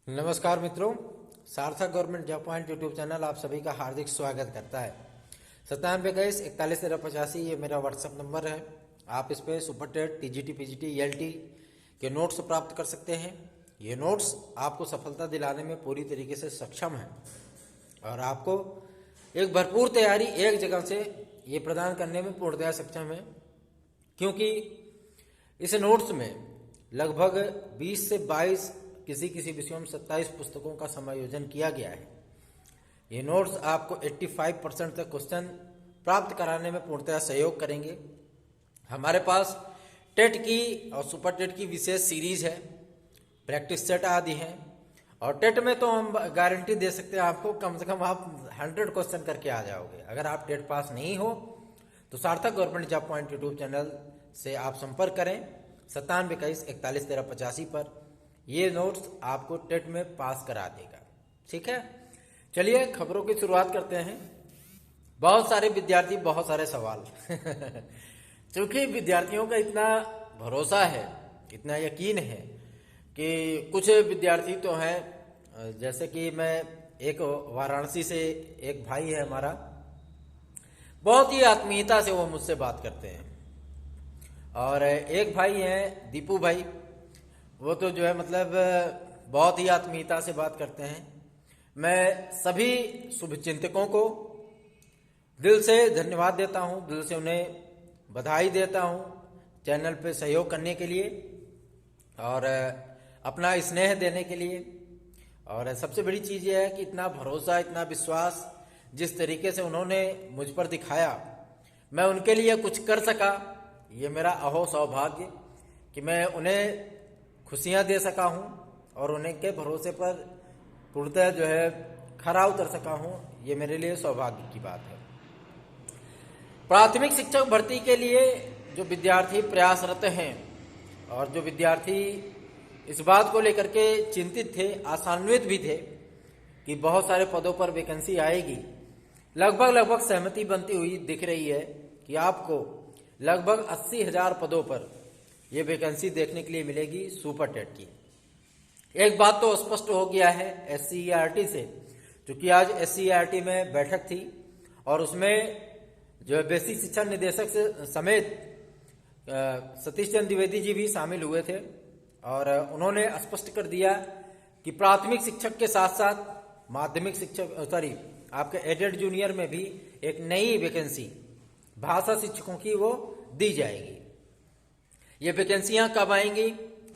नमस्कार मित्रों, सार्थक government job point YouTube channel आप सभी का हार्दिक स्वागत करता है। 9721411385 ये मेरा व्हाट्सएप नंबर है। आप इस पे super TET, TGT, PGT, ELT के नोट्स प्राप्त कर सकते हैं। ये नोट्स आपको सफलता दिलाने में पूरी तरीके से सक्षम है और आपको एक भरपूर तैयारी एक जगह से ये प्रदान करने में पूर्णतया सक्षम है, क्योंकि इस नोट्स में लगभग 20 से 22 किसी किसी विषयों में 27 पुस्तकों का समायोजन किया गया है। ये नोट्स आपको 85% तक क्वेश्चन प्राप्त कराने में पूर्णतः सहयोग करेंगे। हमारे पास टेट की और सुपर टेट की विशेष सीरीज है, प्रैक्टिस सेट आदि हैं, और टेट में तो हम गारंटी दे सकते हैं आपको कम से कम आप 100 क्वेश्चन करके आ जाओगे। अगर आप टेट पास नहीं हो तो सार्थक government job point YouTube channel से आप संपर्क करें 9721411385 पर। ये नोट्स आपको टेट में पास करा देगा। ठीक है, चलिए खबरों की शुरुआत करते हैं। बहुत सारे विद्यार्थी, बहुत सारे सवाल क्योंकि विद्यार्थियों का इतना भरोसा है, इतना यकीन है कि कुछ विद्यार्थी तो हैं, जैसे कि मैं एक वाराणसी से एक भाई है हमारा, बहुत ही आत्मीयता से वो मुझसे बात करते हैं। और एक भाई हैं दीपू भाई, वो तो जो है मतलब बहुत ही आत्मीयता से बात करते हैं। मैं सभी शुभचिंतकों को दिल से धन्यवाद देता हूं, दिल से उन्हें बधाई देता हूं चैनल पे सहयोग करने के लिए और अपना स्नेह देने के लिए। और सबसे बड़ी चीज़ यह है कि इतना भरोसा, इतना विश्वास जिस तरीके से उन्होंने मुझ पर दिखाया, मैं उनके लिए कुछ कर सका, ये मेरा अहो सौभाग्य कि मैं उन्हें खुशियाँ दे सका हूँ और उन्हें के भरोसे पर पूर्णतः जो है खरा उतर सका हूँ। ये मेरे लिए सौभाग्य की बात है। प्राथमिक शिक्षक भर्ती के लिए जो विद्यार्थी प्रयासरत हैं और जो विद्यार्थी इस बात को लेकर के चिंतित थे, आशान्वित भी थे कि बहुत सारे पदों पर वैकेंसी आएगी, लगभग सहमति बनती हुई दिख रही है कि आपको लगभग 80,000 पदों पर यह वैकेंसी देखने के लिए मिलेगी सुपर टेट की। एक बात तो स्पष्ट हो गया है SCERT से, क्योंकि आज SCERT में बैठक थी और उसमें जो है बेसिक शिक्षा निदेशक से समेत सतीश चंद्र द्विवेदी जी भी शामिल हुए थे और उन्होंने स्पष्ट कर दिया कि प्राथमिक शिक्षक के साथ साथ माध्यमिक शिक्षक आपके एडेड जूनियर में भी एक नई वैकेंसी भाषा शिक्षकों की वो दी जाएगी। ये वैकेंसियां कब आएंगी,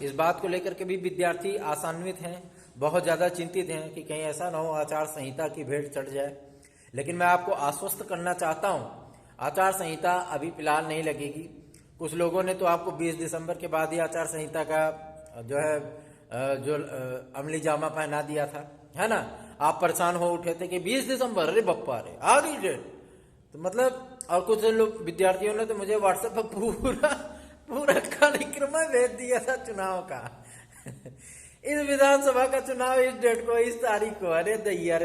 इस बात को लेकर के भी विद्यार्थी आशान्वित हैं, बहुत ज़्यादा चिंतित हैं कि कहीं ऐसा ना हो आचार संहिता की भेंट चढ़ जाए। लेकिन मैं आपको आश्वस्त करना चाहता हूं, आचार संहिता अभी फिलहाल नहीं लगेगी। कुछ लोगों ने तो आपको 20 दिसंबर के बाद ही आचार संहिता का जो है अमली जामा पहना दिया था, है ना। आप परेशान हो उठे थे कि 20 दिसंबर, अरे बप्पा रे आ गई डेट, तो मतलब। और कुछ लोग विद्यार्थियों ने तो मुझे व्हाट्सएप पर पूरा कार्यक्रम भेज दिया था चुनाव का इस विधानसभा का चुनाव इस डेट को, इस तारीख को। अरे दैया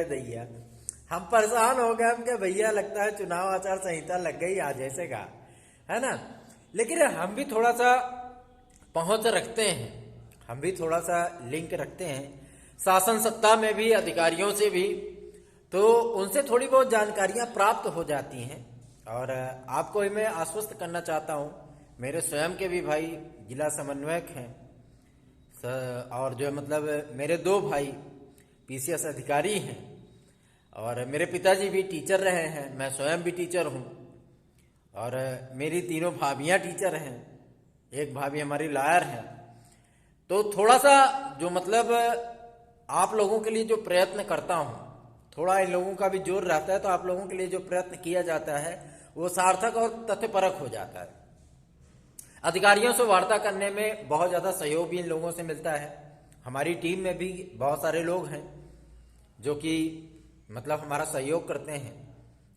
हम परेशान हो गए, हम क्या भैया लगता है चुनाव आचार संहिता लग गई आज ऐसे का, है ना। लेकिन हम भी थोड़ा सा पहुंच रखते हैं, हम भी थोड़ा सा लिंक रखते हैं शासन सत्ता में भी, अधिकारियों से भी, तो उनसे थोड़ी बहुत जानकारियां प्राप्त हो जाती हैं। और आपको मैं आश्वस्त करना चाहता हूं, मेरे स्वयं के भी भाई जिला समन्वयक हैं और जो मतलब मेरे 2 भाई PCS अधिकारी हैं और मेरे पिताजी भी टीचर रहे हैं, मैं स्वयं भी टीचर हूं और मेरी 3 भाभियां टीचर हैं, एक भाभी हमारी लॉयर हैं। तो थोड़ा सा जो मतलब आप लोगों के लिए जो प्रयत्न करता हूं, थोड़ा इन लोगों का भी जोर रहता है, तो आप लोगों के लिए जो प्रयत्न किया जाता है वो सार्थक और तथ्यपरक हो जाता है। अधिकारियों से वार्ता करने में बहुत ज़्यादा सहयोग भी इन लोगों से मिलता है। हमारी टीम में भी बहुत सारे लोग हैं जो कि मतलब हमारा सहयोग करते हैं।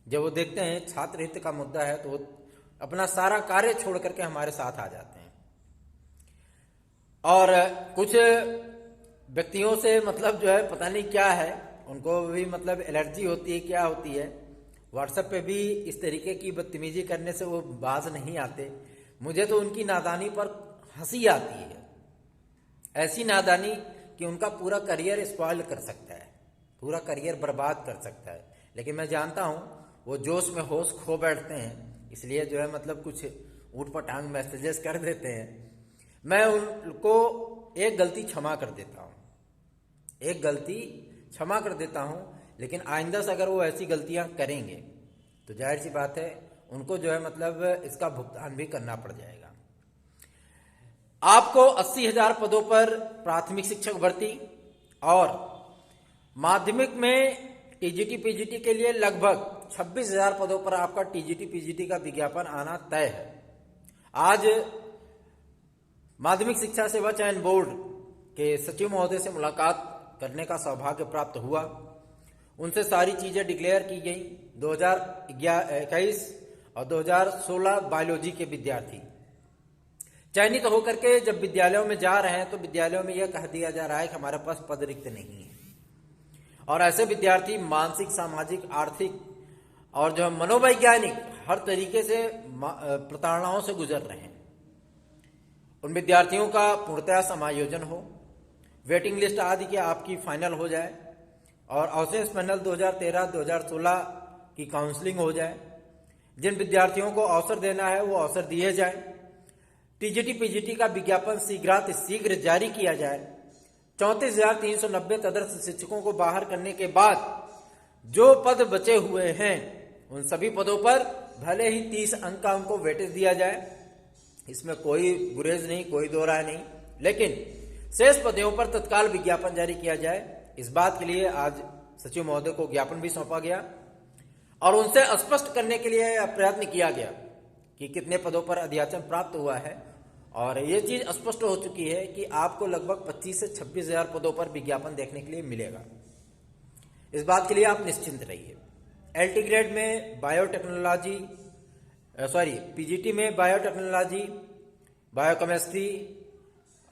जब वो देखते हैं छात्र हित का मुद्दा है तो वो अपना सारा कार्य छोड़ करके हमारे साथ आ जाते हैं। और कुछ व्यक्तियों से मतलब जो है पता नहीं क्या है, उनको भी मतलब एलर्जी होती है, क्या होती है, व्हाट्सएप पे भी इस तरीके की बदतमीजी करने से वो बाज नहीं आते। मुझे तो उनकी नादानी पर हंसी आती है। ऐसी नादानी कि उनका पूरा करियर स्पॉइल कर सकता है, पूरा करियर बर्बाद कर सकता है। लेकिन मैं जानता हूँ वो जोश में होश खो बैठते हैं, इसलिए जो है मतलब कुछ ऊट पटांग मैसेजेस कर देते हैं। मैं उनको एक गलती क्षमा कर देता हूँ, एक गलती क्षमा कर देता हूँ, लेकिन आइंदा से अगर वो ऐसी गलतियाँ करेंगे तो जाहिर सी बात है उनको जो है मतलब इसका भुगतान भी करना पड़ जाएगा। आपको 80,000 पदों पर प्राथमिक शिक्षक भर्ती और माध्यमिक में टीजीटी पीजीटी के लिए लगभग 26,000 पदों पर आपका टीजीटी पीजीटी का विज्ञापन आना तय है। आज माध्यमिक शिक्षा सेवा चयन बोर्ड के सचिव महोदय से मुलाकात करने का सौभाग्य प्राप्त हुआ। उनसे सारी चीजें डिक्लेयर की गई। 2021 और 2016 बायोलॉजी के विद्यार्थी चयनित होकर के जब विद्यालयों में जा रहे हैं तो विद्यालयों में यह कह दिया जा रहा है कि हमारे पास पद रिक्त नहीं है, और ऐसे विद्यार्थी मानसिक, सामाजिक, आर्थिक और जो मनोवैज्ञानिक हर तरीके से प्रताड़नाओं से गुजर रहे हैं। उन विद्यार्थियों का पूर्णतः समायोजन हो, वेटिंग लिस्ट आदि की आपकी फाइनल हो जाए और अवशेष पैनल 2013-2016 की काउंसलिंग हो जाए। जिन विद्यार्थियों को अवसर देना है वो अवसर दिए जाए। टीजीटी पीजीटी का विज्ञापन शीघ्र जारी किया जाए। 34,390 तदर्थ शिक्षकों को बाहर करने के बाद जो पद बचे हुए हैं उन सभी पदों पर भले ही 30 अंक का उनको वेटेज दिया जाए, इसमें कोई गुरेज नहीं, कोई दो राय नहीं, लेकिन शेष पदों पर तत्काल विज्ञापन जारी किया जाए। इस बात के लिए आज सचिव महोदय को ज्ञापन भी सौंपा गया और उनसे स्पष्ट करने के लिए प्रयत्न किया गया कि कितने पदों पर अध्याचन प्राप्त हुआ है, और ये चीज स्पष्ट हो चुकी है कि आपको लगभग 25 से 26,000 पदों पर विज्ञापन देखने के लिए मिलेगा। इस बात के लिए आप निश्चिंत रहिए। एलटी ग्रेड में बायोटेक्नोलॉजी, पीजीटी में बायोटेक्नोलॉजी, बायोकेमिस्ट्री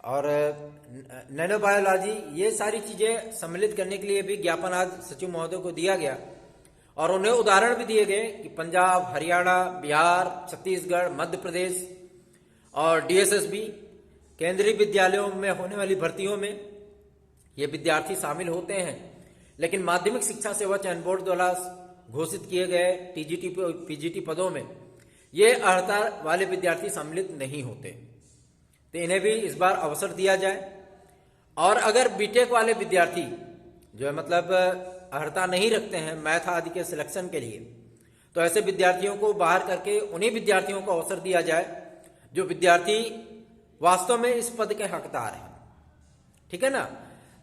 और नैनो बायोलॉजी, ये सारी चीजें सम्मिलित करने के लिए भी ज्ञापन आज सचिव महोदय को दिया गया और उन्हें उदाहरण भी दिए गए कि पंजाब, हरियाणा, बिहार, छत्तीसगढ़, मध्य प्रदेश और डीएसएसबी केंद्रीय विद्यालयों में होने वाली भर्तियों में ये विद्यार्थी शामिल होते हैं, लेकिन माध्यमिक शिक्षा सेवा चयन बोर्ड द्वारा घोषित किए गए टीजीटी पीजीटी पदों में ये अर्हता वाले विद्यार्थी सम्मिलित नहीं होते, तो इन्हें भी इस बार अवसर दिया जाए। और अगर बीटेक वाले विद्यार्थी जो है मतलब अर्हता नहीं रखते हैं मैथ आदि के सिलेक्शन के लिए, तो ऐसे विद्यार्थियों को बाहर करके उन्हीं विद्यार्थियों को अवसर दिया जाए जो विद्यार्थी वास्तव में इस पद के हकदार हैं। ठीक है ना?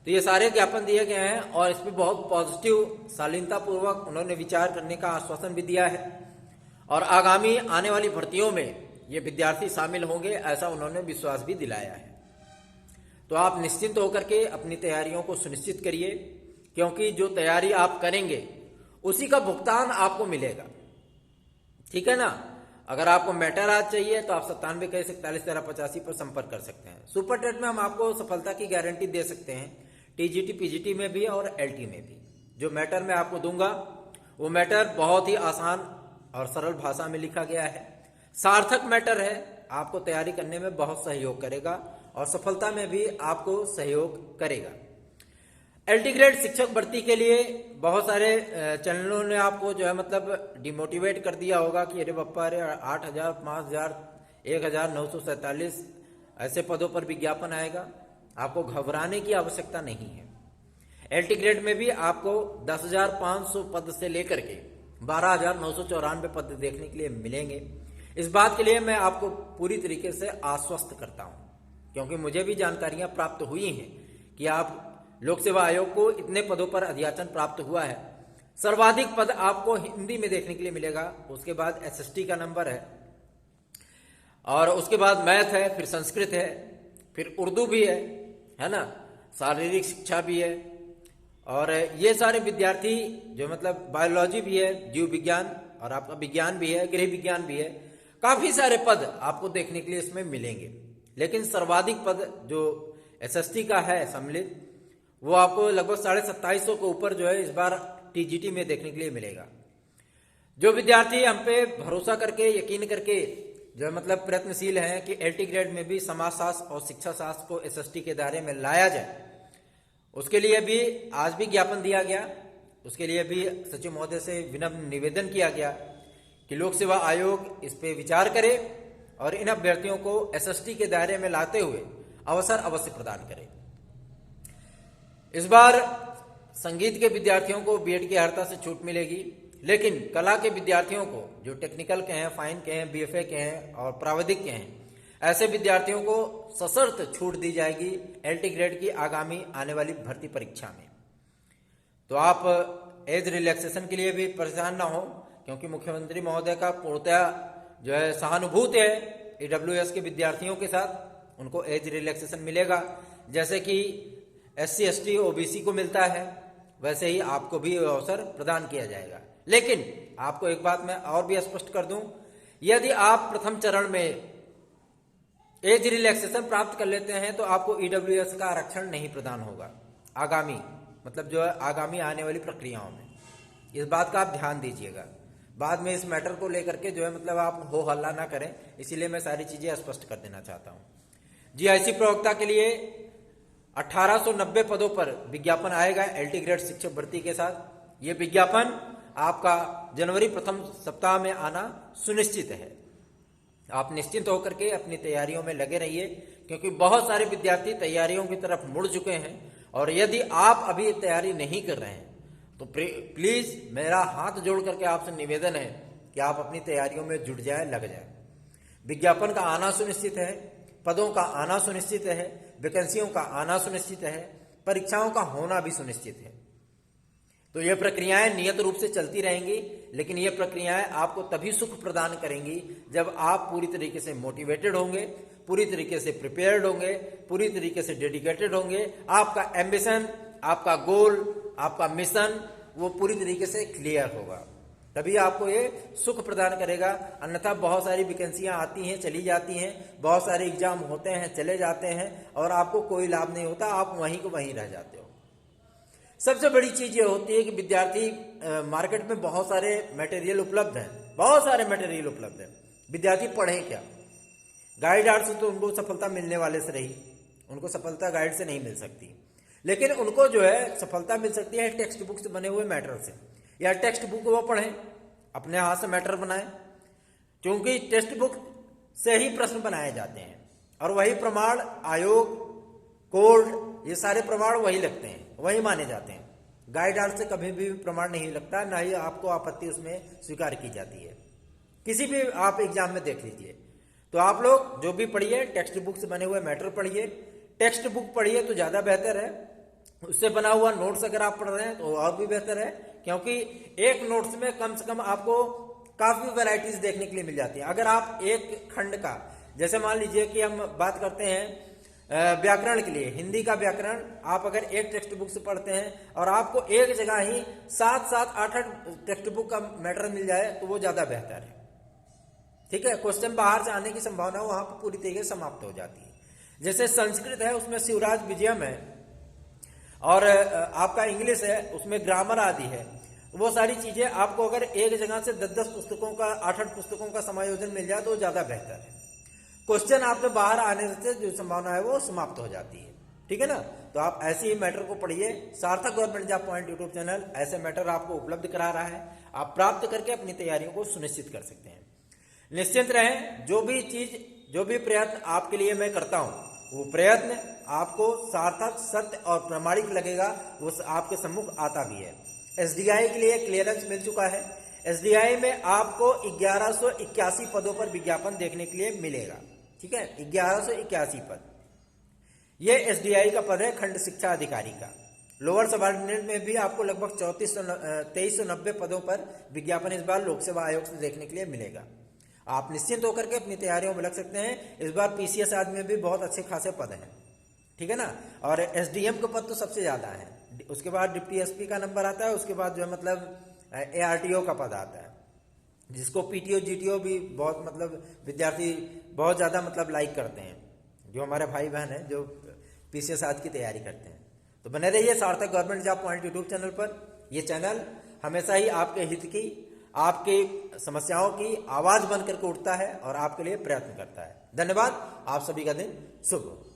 तो ये सारे ज्ञापन दिए गए हैं और इस पर बहुत पॉजिटिव शालीनता पूर्वक उन्होंने विचार करने का आश्वासन भी दिया है और आगामी आने वाली भर्तियों में ये विद्यार्थी शामिल होंगे, ऐसा उन्होंने विश्वास भी दिलाया है। तो आप निश्चिंत होकर के अपनी तैयारियों को सुनिश्चित करिए, क्योंकि जो तैयारी आप करेंगे उसी का भुगतान आपको मिलेगा। ठीक है ना? अगर आपको मैटर आज चाहिए तो आप 9721411385 पर संपर्क कर सकते हैं। सुपर टेट में हम आपको सफलता की गारंटी दे सकते हैं, टीजीटी पीजीटी में भी और एलटी में भी। जो मैटर मैं आपको दूंगा वो मैटर बहुत ही आसान और सरल भाषा में लिखा गया है, सार्थक मैटर है, आपको तैयारी करने में बहुत सहयोग करेगा और सफलता में भी आपको सहयोग करेगा। एलटी ग्रेड शिक्षक भर्ती के लिए बहुत सारे चैनलों ने आपको जो है मतलब डिमोटिवेट कर दिया होगा कि अरे बप्पा, अरे 8,000, 5,000, 1,947 ऐसे पदों पर विज्ञापन आएगा। आपको घबराने की आवश्यकता नहीं है। एलटी ग्रेड में भी आपको 10,500 पद से लेकर के 12,994 पद देखने के लिए मिलेंगे। इस बात के लिए मैं आपको पूरी तरीके से आश्वस्त करता हूं, क्योंकि मुझे भी जानकारियां प्राप्त हुई हैं कि आप लोक सेवा आयोग को इतने पदों पर अध्याचन प्राप्त हुआ है। सर्वाधिक पद आपको हिंदी में देखने के लिए मिलेगा, उसके बाद एसएसटी का नंबर है और उसके बाद मैथ है, फिर संस्कृत है, फिर उर्दू भी है ना, शारीरिक शिक्षा भी है। और ये सारे विद्यार्थी जो मतलब बायोलॉजी भी है, जीव विज्ञान और आपका विज्ञान भी है, गृह विज्ञान भी है, काफी सारे पद आपको देखने के लिए इसमें मिलेंगे। लेकिन सर्वाधिक पद जो एसएसटी का है सम्मिलित, वो आपको लगभग 2750 के ऊपर जो है इस बार टीजीटी में देखने के लिए मिलेगा। जो विद्यार्थी हम पे भरोसा करके, यकीन करके जो है मतलब प्रयत्नशील हैं कि एलटी ग्रेड में भी समाजशास्त्र और शिक्षा शास्त्र को एसएसटी के दायरे में लाया जाए, उसके लिए भी आज भी ज्ञापन दिया गया। उसके लिए भी सचिव महोदय से विनम्र निवेदन किया गया कि लोक सेवा आयोग इस पे विचार करे और इन अभ्यर्थियों को एसएसटी के दायरे में लाते हुए अवसर अवश्य प्रदान करे। इस बार संगीत के विद्यार्थियों को बीएड की अर्हता से छूट मिलेगी, लेकिन कला के विद्यार्थियों को जो टेक्निकल के हैं, फाइन के हैं, बीएफए के हैं और प्राविधिक के हैं, ऐसे विद्यार्थियों को सशर्त छूट दी जाएगी एलटी ग्रेड की आगामी आने वाली भर्ती परीक्षा में। तो आप एज रिलैक्सेशन के लिए भी परेशान ना हो, क्योंकि मुख्यमंत्री महोदय का पूर्णतया जो है सहानुभूति है ईडब्ल्यूएस के विद्यार्थियों के साथ। उनको एज रिलैक्सेशन मिलेगा, जैसे कि एससी एसटी ओबीसी को मिलता है, वैसे ही आपको भी अवसर प्रदान किया जाएगा। लेकिन आपको एक बात मैं और भी स्पष्ट कर दूं, यदि आप प्रथम चरण में एज रिलैक्सेशन प्राप्त कर लेते हैं तो आपको ईडब्ल्यूएस का आरक्षण नहीं प्रदान होगा आगामी, मतलब जो है आगामी आने वाली प्रक्रियाओं में। इस बात का आप ध्यान दीजिएगा, बाद में इस मैटर को लेकर के जो है मतलब आप हो हल्ला ना करें, इसीलिए मैं सारी चीजें स्पष्ट कर देना चाहता हूं। जीआईसी प्रवक्ता के लिए 1890 पदों पर विज्ञापन आएगा एलटी ग्रेड शिक्षक भर्ती के साथ। ये विज्ञापन आपका जनवरी प्रथम सप्ताह में आना सुनिश्चित है। आप निश्चिंत होकर के अपनी तैयारियों में लगे रहिए, क्योंकि बहुत सारे विद्यार्थी तैयारियों की तरफ मुड़ चुके हैं। और यदि आप अभी तैयारी नहीं कर रहे हैं तो प्लीज मेरा हाथ जोड़ करके आपसे निवेदन है कि आप अपनी तैयारियों में जुट जाए, लग जाए। विज्ञापन का आना सुनिश्चित है, पदों का आना सुनिश्चित है, वैकेंसियों का आना सुनिश्चित है, परीक्षाओं का होना भी सुनिश्चित है। तो ये प्रक्रियाएं नियत रूप से चलती रहेंगी, लेकिन ये प्रक्रियाएं आपको तभी सुख प्रदान करेंगी जब आप पूरी तरीके से मोटिवेटेड होंगे, पूरी तरीके से प्रिपेयर्ड होंगे, पूरी तरीके से डेडिकेटेड होंगे। आपका एम्बिशन, आपका गोल, आपका मिशन वो पूरी तरीके से क्लियर होगा, तभी आपको ये सुख प्रदान करेगा। अन्यथा बहुत सारी वैकेंसियां आती हैं, चली जाती हैं, बहुत सारे एग्जाम होते हैं, चले जाते हैं और आपको कोई लाभ नहीं होता, आप वहीं को वहीं रह जाते हो। सबसे बड़ी चीज ये होती है कि विद्यार्थी मार्केट में बहुत सारे मटेरियल उपलब्ध हैं, बहुत सारे मटेरियल उपलब्ध हैं, विद्यार्थी पढ़ें क्या? गाइड आर्ट से तो उनको सफलता मिलने वाले से रही, उनको सफलता गाइड से नहीं मिल सकती, लेकिन उनको जो है सफलता मिल सकती है टेक्स्ट बुक से बने हुए मैटर से। या टेक्स्ट बुक वो पढ़ें, अपने हाथ से मैटर बनाएं, क्योंकि टेक्स्ट बुक से ही प्रश्न बनाए जाते हैं और वही प्रमाण आयोग, कोर्ट, ये सारे प्रमाण वही लगते हैं, वही माने जाते हैं। गाइड आर्ट से कभी भी प्रमाण नहीं लगता, ना ही आपको आपत्ति उसमें स्वीकार की जाती है। किसी भी आप एग्जाम में देख लीजिए। तो आप लोग जो भी पढ़िए टेक्स्ट बुक से बने हुए मैटर पढ़िए, टेक्स्ट बुक पढ़िए तो ज्यादा बेहतर है। उससे बना हुआ नोट्स अगर आप पढ़ रहे हैं तो और भी बेहतर है, क्योंकि एक नोट्स में कम से कम आपको काफी वैरायटीज देखने के लिए मिल जाती है। अगर आप एक खंड का, जैसे मान लीजिए कि हम बात करते हैं व्याकरण के लिए, हिंदी का व्याकरण आप अगर एक टेक्स्ट बुक से पढ़ते हैं और आपको एक जगह ही 7-7, 8-8 टेक्स्ट बुक का मैटर मिल जाए तो वो ज्यादा बेहतर है। ठीक है, क्वेश्चन बाहर से आने की संभावना वहां पर पूरी तरीके से समाप्त हो जाती है। जैसे संस्कृत है उसमें शिवराज विजयम है, और आपका इंग्लिश है उसमें ग्रामर आदि है। वो सारी चीजें आपको अगर एक जगह से 10-10 पुस्तकों का, 8-8 पुस्तकों का समायोजन मिल जाए तो ज्यादा बेहतर है। क्वेश्चन आपसे बाहर आने से जो संभावना है वो समाप्त हो जाती है। ठीक है ना? तो आप ऐसे ही मैटर को पढ़िए। सार्थक government job point YouTube channel ऐसे मैटर आपको उपलब्ध करा रहा है, आप प्राप्त करके अपनी तैयारियों को सुनिश्चित कर सकते हैं। निश्चिंत रहें, जो भी चीज, जो भी प्रयत्न आपके लिए मैं करता हूं वो प्रयत्न आपको सार्थक, सत्य और प्रामाणिक लगेगा, वो आपके सम्मुख आता भी है। एसडीआई के लिए क्लियरेंस मिल चुका है। एसडीआई में आपको 1181 पदों पर विज्ञापन देखने के लिए मिलेगा। ठीक है, 1181 पद, ये एसडीआई का पद है खंड शिक्षा अधिकारी का। लोअर सबऑर्डिनेट में भी आपको लगभग 2390 पदों पर विज्ञापन इस बार लोक सेवा आयोग से देखने के लिए मिलेगा। आप निश्चिंत होकर के अपनी तैयारियों में लग सकते हैं। इस बार पीसीएस आदि में भी बहुत अच्छे खासे पद हैं। ठीक है ना? और एसडीएम के पद तो सबसे ज्यादा है, उसके बाद डिप्टी एसपी का नंबर आता है, उसके बाद जो है मतलब एआरटीओ का पद आता है, जिसको पीटीओ जीटीओ भी बहुत मतलब विद्यार्थी बहुत ज्यादा मतलब लाइक करते हैं, जो हमारे भाई बहन हैं जो पीसीएस आदि की तैयारी करते हैं। तो बने रहिए सार्थक government job point YouTube channel पर। यह चैनल हमेशा ही आपके हित की, आपकी समस्याओं की आवाज बनकर के उठता है और आपके लिए प्रयत्न करता है। धन्यवाद। आप सभी का दिन शुभ हो।